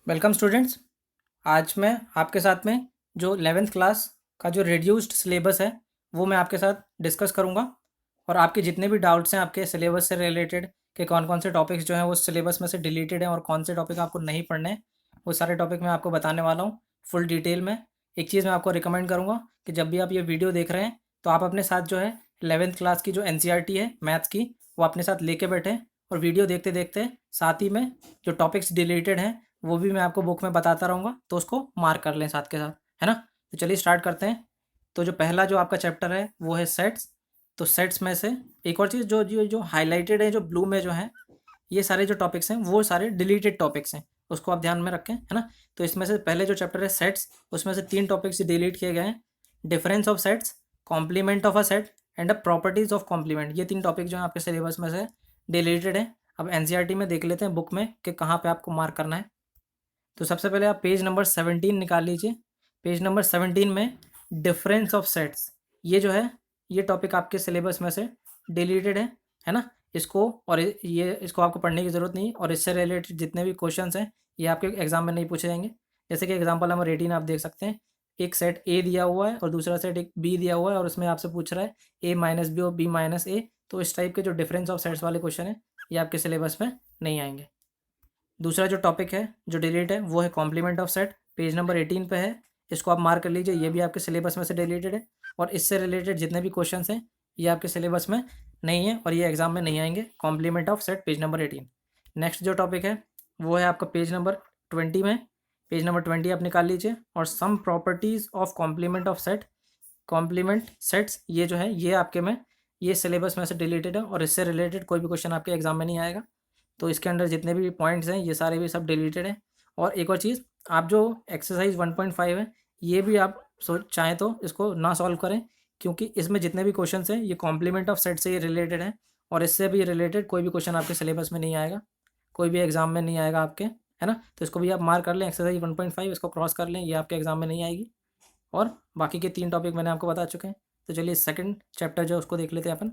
Welcome students. आज मैं आपके साथ में जो 11th क्लास का जो रिड्यूस्ड सिलेबस है वो मैं आपके साथ डिस्कस करूंगा और आपके जितने भी डाउट्स हैं आपके सिलेबस से रिलेटेड कि कौन कौन से टॉपिक्स जो हैं वो सिलेबस में से डिलीटेड हैं और कौन से टॉपिक आपको नहीं पढ़ने हैं, वो सारे टॉपिक मैं आपको बताने वाला हूँ फुल डिटेल में। एक चीज़ मैं आपको रिकमेंड करूँगा कि जब भी आप ये वीडियो देख रहे हैं तो आप अपने साथ जो है 11th क्लास की जो NCERT है मैथ्स की वो अपने साथ लेके बैठें और वीडियो देखते देखते साथ ही में जो टॉपिक्स डिलीटेड हैं वो भी मैं आपको बुक में बताता रहूँगा, तो उसको मार्क कर लें साथ के साथ, है ना। तो चलिए स्टार्ट करते हैं। तो जो पहला जो आपका चैप्टर है वो है सेट्स। तो सेट्स में से एक और चीज़ जो जो जो हाईलाइटेड है, जो ब्लू में जो है, ये सारे जो टॉपिक्स हैं वो सारे डिलीटेड टॉपिक्स हैं, उसको आप ध्यान में रखें, है ना। तो इसमें से पहले जो चैप्टर है सेट्स, उसमें से 3 टॉपिक्स डिलीट किए गए हैं। Difference of sets, complement of a set and the properties of complement. ये 3 टॉपिक जो है आपके सिलेबस में से डिलीटेड है। अब NCERT में देख लेते हैं बुक में कि कहाँ पे आपको मार्क करना है। तो सबसे पहले आप पेज नंबर 17 निकाल लीजिए। पेज नंबर 17 में डिफरेंस ऑफ सेट्स, ये जो है ये टॉपिक आपके सिलेबस में से डिलीटेड है ना। इसको और ये इसको आपको पढ़ने की ज़रूरत नहीं, और इससे रिलेटेड जितने भी क्वेश्चंस हैं ये आपके एग्जाम में नहीं पूछे जाएंगे। जैसे कि एग्जाम्पल नंबर 18 आप देख सकते हैं, एक सेट ए दिया हुआ है और दूसरा सेट एक बी दिया हुआ है और उसमें आपसे पूछ रहा है ए माइनस बी और बी माइनस ए। तो इस टाइप के जो डिफरेंस ऑफ सेट्स वाले क्वेश्चन हैं ये आपके सिलेबस में नहीं आएंगे। दूसरा जो टॉपिक है जो डिलीट है वो है complement of set, page number 18 पे है। इसको आप मार्क कर लीजिए, ये भी आपके सिलेबस में से डिलीटेड है और इससे रिलेटेड जितने भी क्वेश्चन हैं ये आपके सिलेबस में नहीं है और ये एग्जाम में नहीं आएंगे। Complement of set page number 18। Next जो टॉपिक है वो है आपका पेज नंबर 20 में। पेज नंबर 20 आप निकाल लीजिए और some properties of complement of set, complement sets, ये जो है ये आपके में ये सिलेबस में से डिलीटेड है और इससे रिलेटेड कोई भी क्वेश्चन आपके एग्जाम में नहीं आएगा। तो इसके अंदर जितने भी पॉइंट्स हैं ये सारे भी सब डिलीटेड हैं। और एक और चीज़, आप जो एक्सरसाइज 1.5 है ये भी आप चाहें तो इसको ना सॉल्व करें, क्योंकि इसमें जितने भी क्वेश्चन हैं ये कॉम्प्लीमेंट ऑफ सेट से ही रिलेटेड हैं और इससे भी रिलेटेड कोई भी क्वेश्चन आपके सिलेबस में नहीं आएगा, कोई भी एग्जाम में नहीं आएगा आपके, है ना। तो इसको भी आप मार्क कर लें, एक्सरसाइज 1.5 इसको क्रॉस कर लें, ये आपके एग्जाम में नहीं आएगी। और बाकी के 3 टॉपिक मैंने आपको बता चुके हैं। तो चलिए सेकंड चैप्टर जो उसको देख लेते हैं अपन।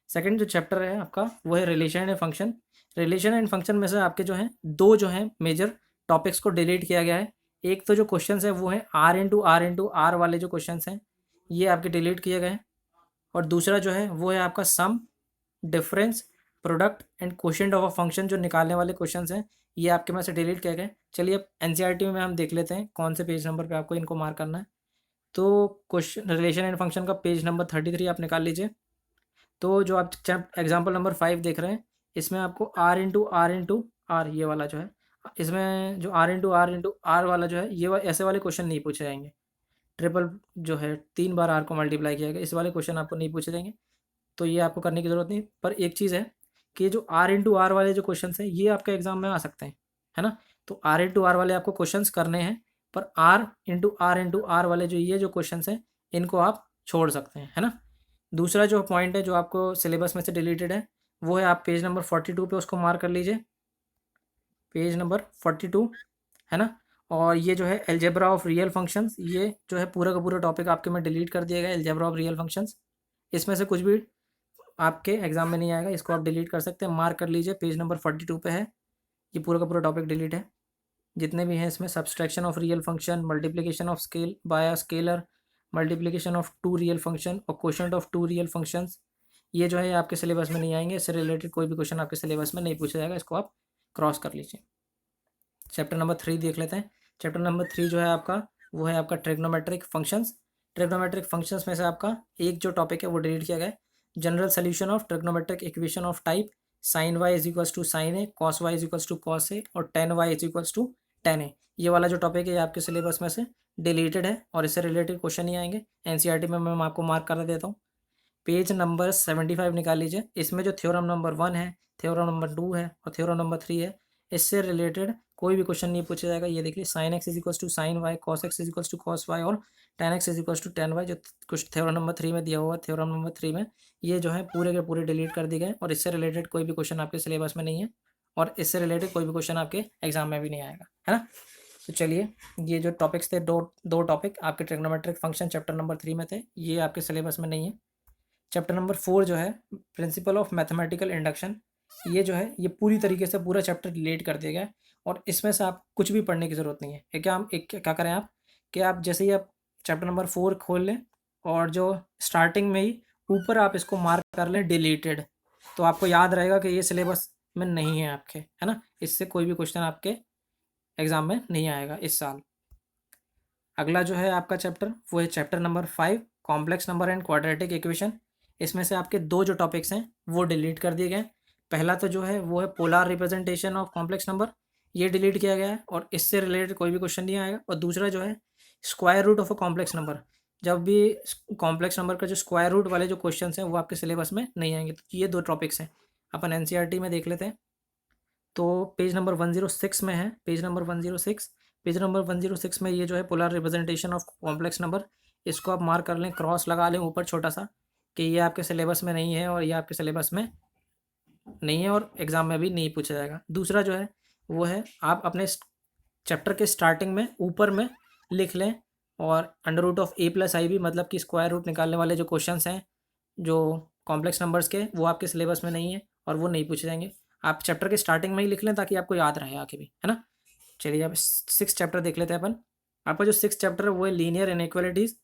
सेकंड जो चैप्टर है आपका वो है relation and function. Relation and function में से आपके जो हैं दो जो हैं मेजर टॉपिक्स को डिलीट किया गया है। एक तो जो क्वेश्चंस है वो है R इंटू आर वाले जो क्वेश्चंस हैं ये आपके डिलीट किए गए हैं, और दूसरा जो है वो है आपका sum, difference, product and quotient of a function जो निकालने वाले क्वेश्चंस हैं ये आपके में से डिलीट किए गए। चलिए अब NCERT में हम देख लेते हैं कौन से पेज नंबर पे आपको इनको मार्क करना है। तो क्वेश्चन रिलेशन एंड फंक्शन का पेज नंबर 33 आप निकाल लीजिए। तो जो आप एग्जाम्पल नंबर 5 देख रहे हैं इसमें आपको R इंटू आर ये वाला जो है, इसमें जो R इंटू आर वाला जो है ऐसे वाले क्वेश्चन नहीं पूछे जाएंगे। ट्रिपल जो है 3 बार R को मल्टीप्लाई किया गया, इस वाले क्वेश्चन आपको नहीं पूछे जाएंगे, तो ये आपको करने की ज़रूरत नहीं। पर एक चीज़ है कि जो R इंटू आर वाले जो क्वेश्चन हैं ये आपके एग्जाम में आ सकते हैं, है ना। तो R इंटू आर वाले आपको क्वेश्चन करने हैं, पर R इंटू आर वाले जो ये जो क्वेश्चन हैं इनको आप छोड़ सकते हैं, है ना। दूसरा जो पॉइंट है जो आपको सिलेबस में से डिलीटेड है वो है आप पेज नंबर 42 पे उसको मार्क कर लीजिए, पेज नंबर 42, है ना। और ये जो है एल्जेब्रा ऑफ रियल फंक्शंस, ये जो है पूरा का पूरा टॉपिक आपके में डिलीट कर दिया गया, एल्जेब्रा ऑफ रियल फंक्शंस। इसमें से कुछ भी आपके एग्जाम में नहीं आएगा, इसको आप डिलीट कर सकते हैं, मार्क कर लीजिए, पेज नंबर 42 पे है, ये पूरा का पूरा टॉपिक डिलीट है। जितने भी हैं इसमें subtraction of real function, multiplication of scale bye a scalar, multiplication of 2 real function और क्वोशंट ऑफ 2 रियल फंक्शंस, ये जो है आपके सिलेबस में नहीं आएंगे, इससे रिलेटेड कोई भी क्वेश्चन आपके सिलेबस में नहीं पूछा जाएगा, इसको आप क्रॉस कर लीजिए। चैप्टर नंबर 3 देख लेते हैं। चैप्टर नंबर 3 जो है आपका वो है आपका ट्रिग्नोमेट्रिक फंक्शंस। ट्रिग्नोमेट्रिक फंक्शंस में से आपका एक जो टॉपिक है वो डिलीट किया गया है, general solution of trigonometric equation of type sine Y is equals to sine A, cos Y is equals to cos A और tan Y is equals to tan A. ये वाला जो टॉपिक है ये आपके सिलेबस में से डिलीटेड है और इससे रिलेटेड क्वेश्चन नहीं आएंगे। NCERT में मैं आपको मार्क कर देता हूँ। पेज नंबर 75 निकाल लीजिए, इसमें जो थ्योरम नंबर 1 है, थ्योरम नंबर 2 है और थ्योरम नंबर 3 है, इससे रिलेटेड कोई भी क्वेश्चन नहीं पूछा जाएगा। ये देखिए sine X is equals to sine Y, cos X is equals to cos Y और tan X is equals to tan Y, जो कुछ थ्योरम नंबर 3 में दिया हुआ है, थ्योरम नंबर 3 में ये जो है पूरे के पूरे डिलीट कर दिए गए और इससे रिलेटेड कोई भी क्वेश्चन आपके सिलेबस में नहीं है और इससे रिलेटेड कोई भी क्वेश्चन आपके एग्जाम में भी नहीं आएगा, है ना। तो चलिए, ये जो टॉपिक्स थे दो दो टॉपिक आपके ट्रिग्नोमेट्रिक फंक्शन चैप्टर नंबर 3 में थे, ये आपके सिलेबस में नहीं है। चैप्टर नंबर 4 जो है प्रिंसिपल ऑफ मैथमेटिकल इंडक्शन, ये जो है ये पूरी तरीके से पूरा चैप्टर डिलीट कर दिया गया है और इसमें से आप कुछ भी पढ़ने की ज़रूरत नहीं है। एक क्या करें आप कि आप जैसे ही आप चैप्टर नंबर 4 खोल लें और जो स्टार्टिंग में ही ऊपर आप इसको मार्क कर लें डिलीटेड, तो आपको याद रहेगा कि ये सिलेबस में नहीं है आपके, है ना? इससे कोई भी क्वेश्चन आपके एग्ज़ाम में नहीं आएगा इस साल। अगला जो है आपका चैप्टर वो है chapter number 5 complex number and quadratic equation. इसमें से आपके दो जो टॉपिक्स हैं वो डिलीट कर दिए गए। पहला तो जो है वो है polar representation of complex number, ये डिलीट किया गया है और इससे रिलेटेड कोई भी क्वेश्चन नहीं आएगा। और दूसरा जो है square root of a complex number, जब भी कॉम्प्लेक्स नंबर का जो स्क्वायर रूट वाले जो क्वेश्चन हैं वो आपके सिलेबस में नहीं आएंगे। तो ये दो टॉपिक्स हैं, अपन एनसीईआरटी में देख लेते हैं। तो पेज नंबर 106 में है, पेज नंबर 106 में ये जो है polar representation of complex number, इसको आप मार्क कर लें, क्रॉस लगा लें ऊपर छोटा सा कि ये आपके सिलेबस में नहीं है और ये आपके सिलेबस में नहीं है और एग्ज़ाम में भी नहीं पूछा जाएगा। दूसरा जो है वो है आप अपने चैप्टर के स्टार्टिंग में ऊपर में लिख लें और under root of A plus I B, मतलब कि स्क्वायर रूट निकालने वाले जो क्वेश्चंस हैं जो कॉम्प्लेक्स नंबर्स के, वो आपके सिलेबस में नहीं है और वो नहीं पूछे जाएंगे। आप चैप्टर के स्टार्टिंग में ही लिख लें ताकि आपको याद रहे आगे भी, है ना? चलिए अब 6 चैप्टर देख लेते हैं अपन। आपका जो 6 चैप्टर है वो है लीनियर इनइक्वालिटीज़।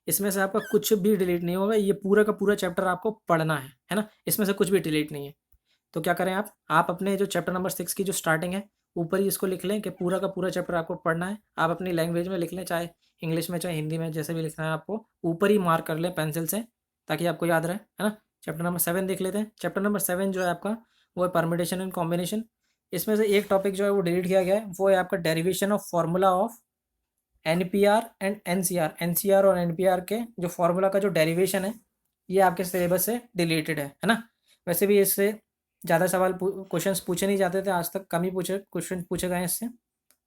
इसमें से आपका कुछ भी डिलीट नहीं होगा, ये पूरा का पूरा चैप्टर आपको पढ़ना है ना? इसमें से कुछ भी डिलीट नहीं है। तो क्या करें आप अपने जो चैप्टर नंबर 6 की जो स्टार्टिंग है ऊपर ही इसको लिख लें कि पूरा का पूरा चैप्टर आपको पढ़ना है। आप अपनी लैंग्वेज में लिख लें, चाहे इंग्लिश में चाहे हिंदी में, जैसे भी लिखना है आपको ऊपर ही मार्क कर लें पेंसिल से ताकि आपको याद रहे, है ना? चैप्टर नंबर 7 देख लेते हैं। चैप्टर नंबर 7 जो है आपका वो है परमिटेशन एंड कॉम्बिनेशन। इसमें से एक टॉपिक जो है वो डिलीट किया गया है, वो है आपका derivation of formula of NPR and NCR. NCR और एनपीआर के जो फार्मूला का जो डेरिवेशन है ये आपके सिलेबस से डिलीटेड है ना? वैसे भी इससे ज़्यादा सवाल क्वेश्चंस पूछे नहीं जाते थे आज तक, कम ही क्वेश्चन पूछे गए हैं इससे,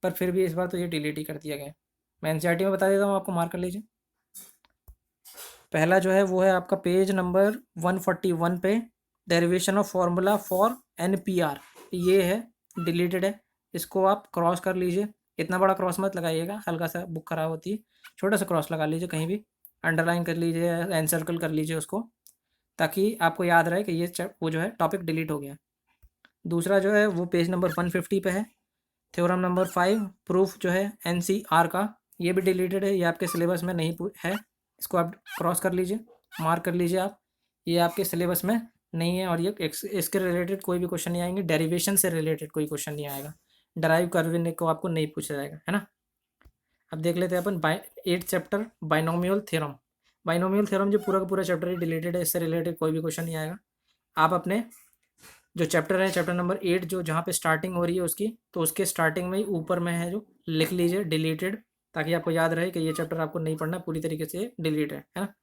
पर फिर भी इस बार तो ये डिलीट ही कर दिया गया है। मैं एनसीईआरटी में बता देता हूँ, आपको मार्क कर लीजिए। पहला जो है वो है आपका पेज नंबर 141 पे derivation of formula for NPR, ये है डिलीटेड है, इसको आप क्रॉस कर लीजिए। इतना बड़ा क्रॉस मत लगाइएगा, हल्का सा बुक खराब होती है, छोटा सा क्रॉस लगा लीजिए, कहीं भी अंडरलाइन कर लीजिए, एनसर्कल कर लीजिए उसको, ताकि आपको याद रहे कि ये वो जो है टॉपिक डिलीट हो गया। दूसरा जो है वो पेज नंबर 150 पे है, थ्योरम नंबर 5 प्रूफ जो है एनसीआर का, ये भी डिलीटेड है, ये आपके सिलेबस में नहीं है, इसको आप क्रॉस कर लीजिए, मार्क कर लीजिए आप, ये आपके सिलेबस में नहीं है और ये इसके रिलेटेड कोई भी क्वेश्चन नहीं आएंगे, डेरिवेशन से रिलेटेड कोई क्वेश्चन नहीं आएगा, डराइव करने को आपको नहीं पूछा जाएगा, है ना? अब देख लेते हैं अपन 8 chapter binomial theorem. Binomial theorem जो पूरा का पूरा चैप्टर ही डिलीटेड है, इससे रिलेटेड कोई भी क्वेश्चन नहीं आएगा। आप अपने जो चैप्टर है चैप्टर नंबर 8 जो जहाँ पे स्टार्टिंग हो रही है उसकी, तो उसके स्टार्टिंग में ही ऊपर में है जो लिख लीजिए डिलीटेड, ताकि आपको याद रहे कि ये चैप्टर आपको नहीं पढ़ना, पूरी तरीके से डिलीट है ना?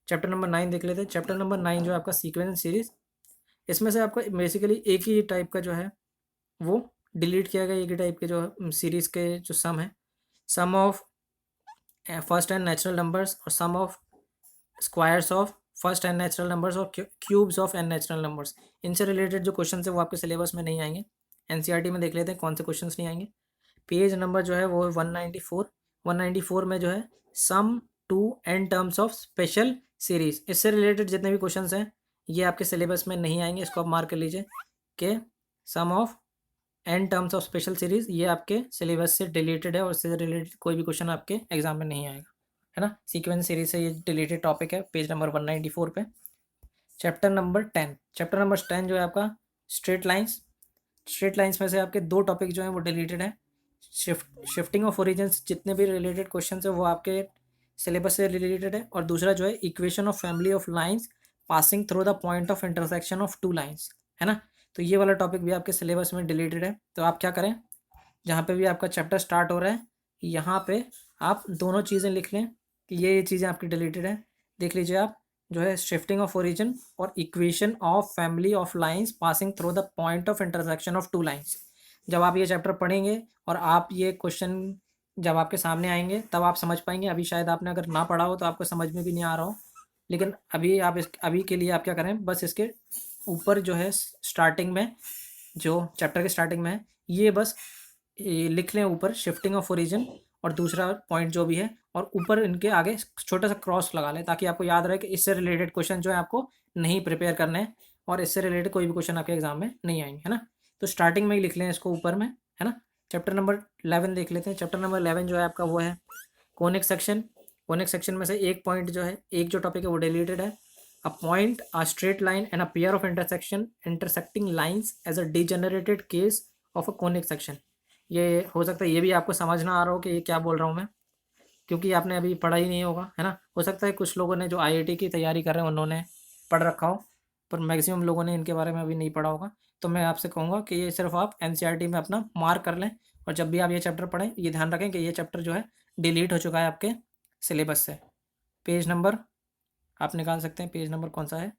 चैप्टर नंबर 9 देख लेते हैं। चैप्टर नंबर 9 जो है आपका सीक्वेंस सीरीज, इसमें से आपका बेसिकली एक ही टाइप का जो है वो डिलीट किया गया, एक ही टाइप के जो सीरीज के जो सम है, sum of first and natural numbers और sum of squares of first and natural numbers और cubes of N natural numbers, इनसे रिलेटेड जो क्वेश्चन है वो आपके सिलेबस में नहीं आएंगे। एनसीईआरटी में देख लेते हैं कौन से क्वेश्चंस नहीं आएंगे। पेज नंबर जो है वो है 194 में जो है sum to N terms of special series, इससे रिलेटेड जितने भी क्वेश्चंस हैं ये आपके सिलेबस में नहीं आएंगे, इसको आप मार्क कर लीजिए कि sum of n terms of special series ये आपके सिलेबस से डिलीटेड है और इससे रिलेटेड कोई भी क्वेश्चन आपके एग्जाम में नहीं आएगा, है ना? सीक्वेंस सीरीज से ये डिलीटेड टॉपिक है, पेज नंबर 194 पे। चैप्टर नंबर 10 जो है आपका स्ट्रेट लाइंस में से आपके दो टॉपिक जो हैं वो डिलीटेड है। शिफ्टिंग ऑफ ओरिजिन्स, जितने भी रिलेटेड क्वेश्चन है वो आपके सिलेबस से रिलेटेड है। और दूसरा जो है equation of family of lines passing through the point of intersection of two lines, है ना? तो ये वाला टॉपिक भी आपके सिलेबस में डिलीटेड है। तो आप क्या करें, जहाँ पे भी आपका चैप्टर स्टार्ट हो रहा है यहाँ पे आप दोनों चीज़ें लिख लें कि ये चीज़ें आपकी डिलीटेड है। देख लीजिए आप, जो है शिफ्टिंग ऑफ ओरिजिन और equation of family of lines passing through the point of intersection of two lines. जब आप ये चैप्टर पढ़ेंगे और आप ये क्वेश्चन जब आपके सामने आएंगे तब आप समझ पाएंगे। अभी शायद आपने अगर ना पढ़ा हो तो आपको समझ में भी नहीं आ रहा हो, लेकिन अभी के लिए आप क्या करें, बस इसके ऊपर जो है स्टार्टिंग में, जो चैप्टर के स्टार्टिंग में है, ये बस ये लिख लें ऊपर शिफ्टिंग ऑफ ओरिजिन और दूसरा पॉइंट जो भी है, और ऊपर इनके आगे छोटा सा क्रॉस लगा लें ताकि आपको याद रहे कि इससे रिलेटेड क्वेश्चन जो है आपको नहीं प्रिपेयर करने हैं और इससे रिलेटेड कोई भी क्वेश्चन आपके एग्जाम में नहीं आएंगे, है ना? तो स्टार्टिंग में ही लिख लें इसको ऊपर में, है ना? चैप्टर नंबर 11 देख लेते हैं। चैप्टर नंबर 11 जो है आपका वो है कोनिक सेक्शन। कोनिक सेक्शन में से एक पॉइंट जो है, एक जो टॉपिक है वो डिलीटेड है। A point, a straight line and a pair of intersecting lines as a degenerated case of a conic section. ये हो सकता है ये भी आपको समझ ना आ रहा हो कि ये क्या बोल रहा हूँ मैं, क्योंकि आपने अभी पढ़ा ही नहीं होगा, है ना। हो सकता है कुछ लोगों ने जो आईआईटी की तैयारी कर रहे हैं उन्होंने पढ़ रखा हो, पर मैक्सिमम लोगों ने इनके बारे में अभी नहीं पढ़ा होगा। तो मैं आपसे कहूँगा कि ये सिर्फ आप एनसीईआरटी में अपना मार्क कर लें, और जब भी आप ये चैप्टर पढ़ें ये ध्यान रखें कि ये चैप्टर जो है डिलीट हो चुका है आपके सिलेबस से। पेज नंबर आप निकाल सकते हैं, पेज नंबर कौन सा है,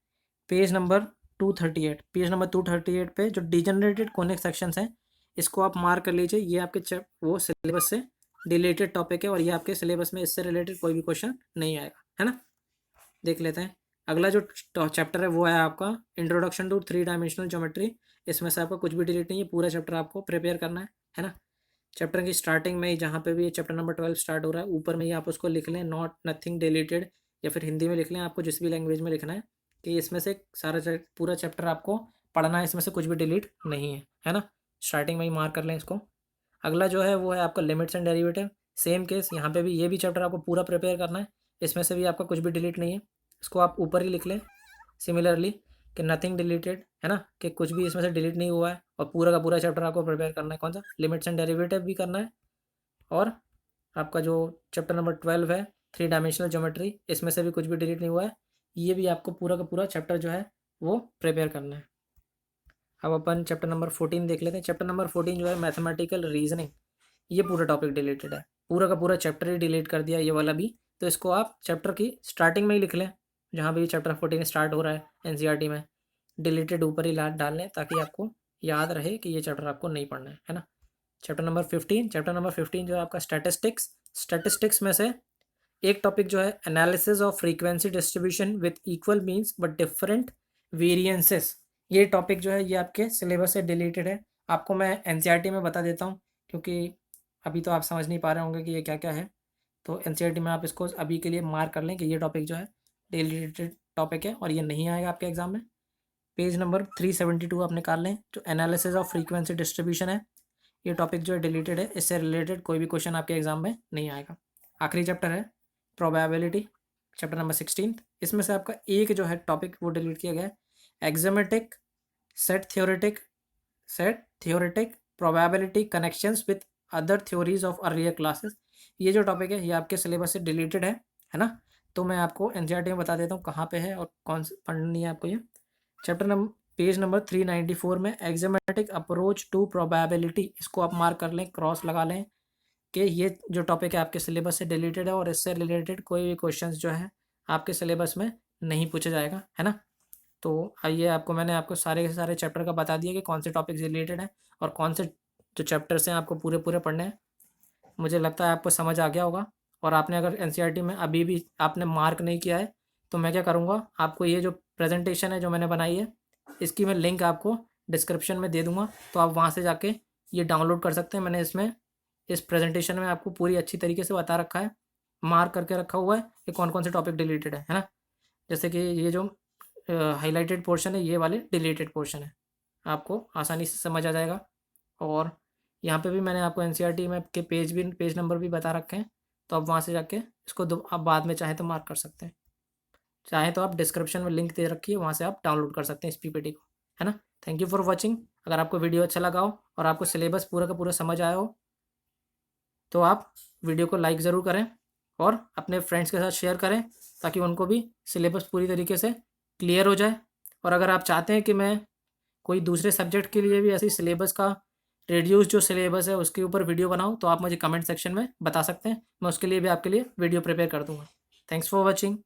पेज नंबर 238। पेज नंबर 238 पे जो डिजनरेटेड कोनिक सेक्शंस हैं इसको आप मार्क कर लीजिए। ये आपके वो सिलेबस से डिलीटेड टॉपिक है, और ये आपके सिलेबस में इससे रिलेटेड कोई भी क्वेश्चन नहीं आएगा, है ना। देख लेते हैं अगला जो चैप्टर है वो है आपका introduction to three dimensional geometry. इसमें से आपका कुछ भी डिलीट नहीं है, पूरा चैप्टर आपको प्रिपेयर करना है ना। चैप्टर की स्टार्टिंग में ही जहाँ पे भी ये चैप्टर नंबर 12 स्टार्ट हो रहा है ऊपर में ही आप उसको लिख लें, नॉट नथिंग डिलीटेड, या फिर हिंदी में लिख लें, आपको जिस भी लैंग्वेज में लिखना है, कि इसमें से सारा पूरा चैप्टर आपको पढ़ना है, इसमें से कुछ भी डिलीट नहीं है ना। स्टार्टिंग में ही मार्क कर लें इसको। अगला जो है वो है आपका limits and derivative. Same case यहाँ पे भी, ये भी चैप्टर आपको पूरा प्रिपेयर करना है, इसमें से भी आपका कुछ भी डिलीट नहीं है, इसको आप ऊपर ही लिख लें सिमिलरली कि नथिंग डिलीटेड, है ना, कि कुछ भी इसमें से डिलीट नहीं हुआ है। और पूरा का पूरा चैप्टर आपको प्रिपेयर करना है, कौन सा, लिमिट्स एंड डेरिवेटिव भी करना है। और आपका जो चैप्टर नंबर 12 है थ्री डायमेंशनल ज्योमेट्री, इसमें से भी कुछ भी डिलीट नहीं हुआ है, ये भी आपको पूरा का पूरा चैप्टर जो है वो प्रिपेयर करना है। अब अपन चैप्टर नंबर 14 देख लेते हैं। चैप्टर नंबर 14 जो है मैथमेटिकल रीजनिंग, ये पूरा टॉपिक डिलीटेड है, पूरा का पूरा चैप्टर ही डिलीट कर दिया ये वाला भी। तो इसको आप चैप्टर की स्टार्टिंग में ही लिख लें, जहाँ भी चैप्टर 14 स्टार्ट हो रहा है एनसीईआरटी में, डिलीटेड ऊपर ही डाल लें, ताकि आपको याद रहे कि ये चैप्टर आपको नहीं पढ़ना है ना। चैप्टर नंबर 15, चैप्टर नंबर 15 जो है आपका स्टैटिस्टिक्स। स्टैटिस्टिक्स में से एक टॉपिक जो है analysis of frequency distribution with equal means but different variances. ये टॉपिक जो है ये आपके सिलेबस से डिलीटेड है। आपको मैं एनसीईआरटी में बता देता हूँ, क्योंकि अभी तो आप समझ नहीं पा रहे होंगे कि ये क्या क्या है। तो एनसीईआरटी में आप इसको अभी के लिए मार्क कर लें कि ये टॉपिक जो है डिलीटेड टॉपिक है, और ये नहीं आएगा आपके एग्जाम में। पेज नंबर 372 आप निकाल लें, जो एनालिसिस ऑफ फ्रीक्वेंसी डिस्ट्रीब्यूशन है, ये टॉपिक जो है डिलीटेड है, इससे रिलेटेड कोई भी क्वेश्चन आपके एग्जाम में नहीं आएगा। आखिरी चैप्टर है प्रोबेबिलिटी, चैप्टर नंबर 16। इसमें से आपका एक जो है टॉपिक वो डिलीट किया गया है, axiomatic set theoretic probability connections with other theories of earlier classes. ये जो टॉपिक है ये आपके सिलेबस से डिलीटेड है ना। तो मैं आपको एनसीईआरटी में बता देता हूँ कहाँ पे है और कौन सी पढ़नी है आपको। ये चैप्टर नंबर पेज नंबर 394 में एक्समेटिक अप्रोच टू प्रोबेबिलिटी, इसको आप मार्क कर लें, क्रॉस लगा लें कि ये जो टॉपिक है आपके सिलेबस से डिलीटेड है, और इससे रिलेटेड कोई भी क्वेश्चंस जो है आपके सिलेबस में नहीं पूछा जाएगा, है ना। तो आइए आपको मैंने आपको सारे के सारे चैप्टर का बता दिया कि कौन से टॉपिक रिलेटेड हैं और कौन से जो चैप्टर्स हैं आपको पूरे पूरे पढ़ने हैं। मुझे लगता है आपको समझ आ गया होगा। और आपने अगर एनसीईआरटी में अभी भी आपने मार्क नहीं किया है, तो मैं क्या करूँगा, आपको ये जो प्रेजेंटेशन है जो मैंने बनाई है, इसकी मैं लिंक आपको डिस्क्रिप्शन में दे दूँगा, तो आप वहाँ से जाके ये डाउनलोड कर सकते हैं। मैंने इसमें इस प्रेजेंटेशन में आपको पूरी अच्छी तरीके से बता रखा है, मार्क करके रखा हुआ है कि कौन कौन से टॉपिक डिलीटेड है ना। जैसे कि ये जो हाईलाइटेड पोर्शन है ये वाले डिलीटेड पोर्शन है, आपको आसानी से समझ आ जाएगा। और यहाँ पे भी मैंने आपको एनसीईआरटी में के पेज नंबर भी बता रखे हैं, तो आप वहाँ से जाके इसको आप बाद में चाहें तो मार्क कर सकते हैं, चाहें तो आप डिस्क्रिप्शन में लिंक दे रखी है, वहाँ से आप डाउनलोड कर सकते हैं इस पीपीटी को, है ना। Thank you for watching. अगर आपको वीडियो अच्छा लगा हो और आपको सिलेबस पूरा का पूरा समझ आया हो, तो आप वीडियो को लाइक ज़रूर करें और अपने फ्रेंड्स के साथ शेयर करें, ताकि उनको भी सिलेबस पूरी तरीके से क्लियर हो जाए। और अगर आप चाहते हैं कि मैं कोई दूसरे सब्जेक्ट के लिए भी ऐसी सिलेबस का रिड्यूस जो सिलेबस है उसके ऊपर वीडियो बनाऊं, तो आप मुझे कमेंट सेक्शन में बता सकते हैं, मैं उसके लिए भी आपके लिए वीडियो प्रिपेयर कर दूंगा। Thanks for watching.